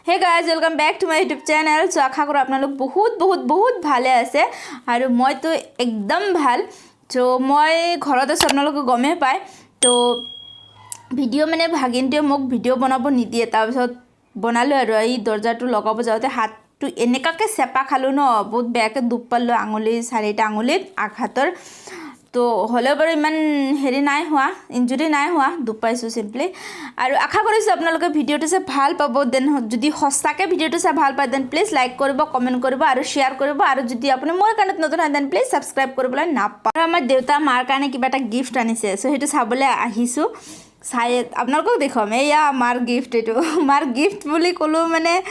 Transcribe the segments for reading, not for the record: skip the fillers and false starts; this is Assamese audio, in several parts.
Hey guys, welcome back to my YouTube channel. So आशा करो आप लोग बहुत भाले आसे और मैं तो एकदम भाल तो मैं घरते सब लोग गमे पाए तो भिडिओ माने भागिनटे মোক भिडिओ बनाब निदिए तार पिছত बनालो और ई दरजाटो लगाब जाते हाथटो एनेकाके सेपा खालो न बहुत बेयाके दुख पालो आंगुली चारिटा आंगुलित आघातर तो हले बार इमान हेरी नाई हुआ इंजुरी नाई हुआ दुख पाइसो सिम्पली और आशा करिसो आपनालोके भिडिओটো से ভাল पाबो देन जदि हस्ताके भिडिओটো से ভাল पाय देन प्लीज लाइक करिबो कमेन्ट करिबो और शेयर करिबो और जदि आपनि मोर कानेत नतुन হয় देन प्लीज सब्सक्राइब करिबोला नापा और आमार देउता मार काने किबा एटा गिफ्ट आनिছে सो हेतु साबले आहिसु शायद आपनालोকক देखम एया मार गिफ्ट एटु मार गिफ्ट বুলি কলো মানে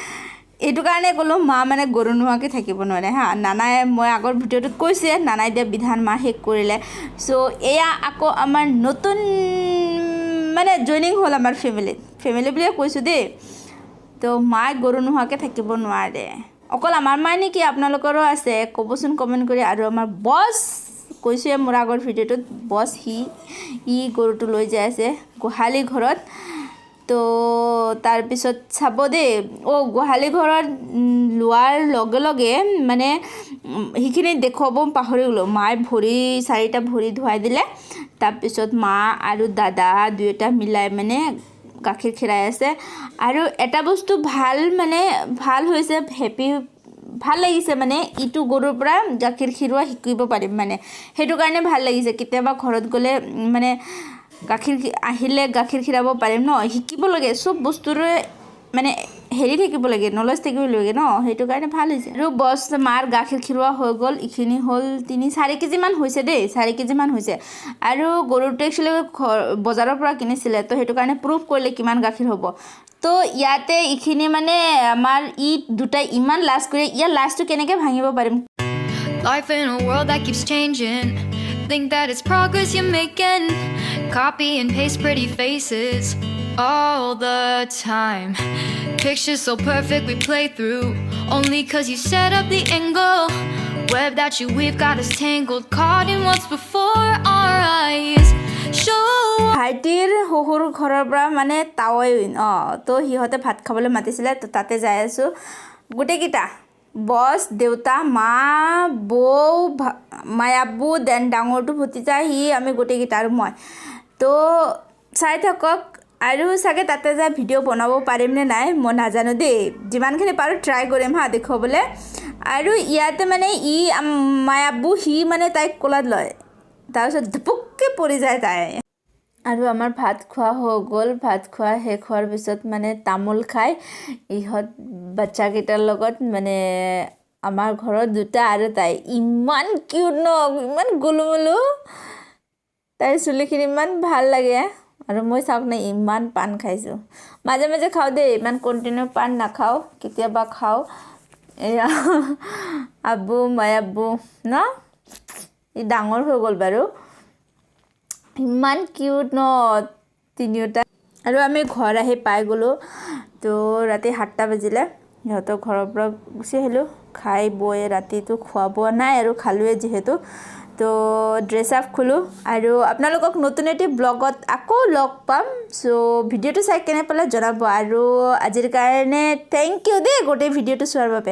एटु कारणे कलो मा माने गरु नुवाके থাকিব নৰে হা নানাই মই আগৰ ভিডিওটোত কৈছে নানাই দিয়া বিধান মা হেক কৰিলে সো এয়া আকৌ আমাৰ নতুন মানে জয়নিং হল আমাৰ ফ্যামিলি বুলি কৈছো দে তো মা গৰু নুহাকে থাকিব নোৱাৰে অকল আমাৰ মাই নেকি আপোনালোকৰো আছে কবচোন কমেন্ট কৰি আৰু আমাৰ বস কৈছে মোৰ আগৰ ভিডিওটোত বস ই গৰুটো লৈ যায় আছে গোহালি ঘৰত तो तार पिছত চাব দে ও গোহালি ঘৰত লোৱাৰ লগে লগে মানে হিখিনি দেখব পাহৰি গলো মাই ভৰি চাৰিটা ভৰি ধুৱাই দিলে তাৰ পিছত মা আৰু দাদা দুইটা মিলাই মানে গাখীৰ খিৰাই আছে আৰু এটা বস্তু ভাল মানে ভাল হৈছে হেপি ভাল লাগিছে মানে ইটো গৰুৰ পৰা গাখীৰ খিৰুৱা শিকিব পাৰিম মানে হেতু কাৰণে ভাল লাগিছে কেতিয়াবা ঘৰত গলে মানে গাখীৰ আহিলে গাখীৰ খিৰাব পাৰিম ন শিকিব লাগে সব বস্তুৰ মানে হেৰি থাকিব লাগে নলেজ থাকিব লাগে ন হেতু কাৰণে ভাল হৈছে আৰু বস মাৰ গাখীৰ খিৰুৱা হৈ গল ইখিনি হল 3-4 কেজি মান হৈছে দে 4 কেজি মান হৈছে আৰু গৰুটো একচুয়ালি বজাৰৰ পৰা কিনিছিলে তো হেতু কাৰণে প্ৰুফ কৰিলে কিমান গাখীৰ হ'ব তো ইয়াতে ইখিনি মানে আমাৰ ই দুটা ইমান লাষ্ট কৰি ইয়া লাষ্টটো কেনেকৈ ভাঙিব পাৰিম Life in a world that keeps changing. Think that it's progress you're making. Copy and paste pretty faces all the time. Pictures so perfect we play through. Only cause you set up the angle. Web that you weave got us tangled. Caught in what's before our eyes. Show ভাইটিৰ হহুৰ ঘৰৰ পৰা মানে তাৱৈ তো হিহতে ভাত খাবলৈ মাতিছিলে তো তাতে যাই আছো গুটেকিটা বস দেউতা মা বৌ মায়াবু দেন ডাঙৰটো ভতিজা হি আমি গুটেকিটা আৰু মই তো চাই থাকক আৰু সাগে তাতে যা ভিডিও বনাব পাৰিম নে নাই মই নাজানো দে যিমানখিনি পাৰো ট্ৰাই কৰিম হা দেখবলৈ আৰু ইয়াতে মানে ই মায়াবু হি মানে তাইক কোলাত লয় তাৰপিছত ধপককে পৰি যায় তাই আৰু আমাৰ ভাত খোৱা হৈ গল ভাত খোৱা শেষ হোৱাৰ পিছত মানে তামোল খাই ইহত বাচ্চা কেইটাৰ লগত মানে আমাৰ ঘৰত দুটা আৰু তাই ইমান কিউট ন ইমান গুলুমুলু তাই চুলিখিনি ইমান ভাল লাগে আৰু মই চাওক না ইমান পান খাইছো মাজে মাজে খাও দে ইমান কন্টিনিউ পান নাখাও কেতিয়াবা খাও এয়া আবু মায়াবু না ই ডাঙৰ হৈ গল বাৰু ইমান কিউট ন তিনিটা আৰু আমি ঘৰ আহি পাই গলো তো ৰাতি 7টা বাজিলে ইহত ঘৰৰ পৰা গুছি আহিলো খাই বই ৰাতিটো খোৱা বোৱা নাই আৰু খালুৱে যেহেতু তো ড্ৰেছ আপ খুলো আৰু আপোনালোকক নতুন এটি ব্লগত আকৌ লগ পাম সো ভিডিওটো চাই কেনে পালে জনাব আৰু আজিৰ কাৰণে থ্যাংক ইউ দে গোটেই ভিডিওটো চোৱাৰ বাবে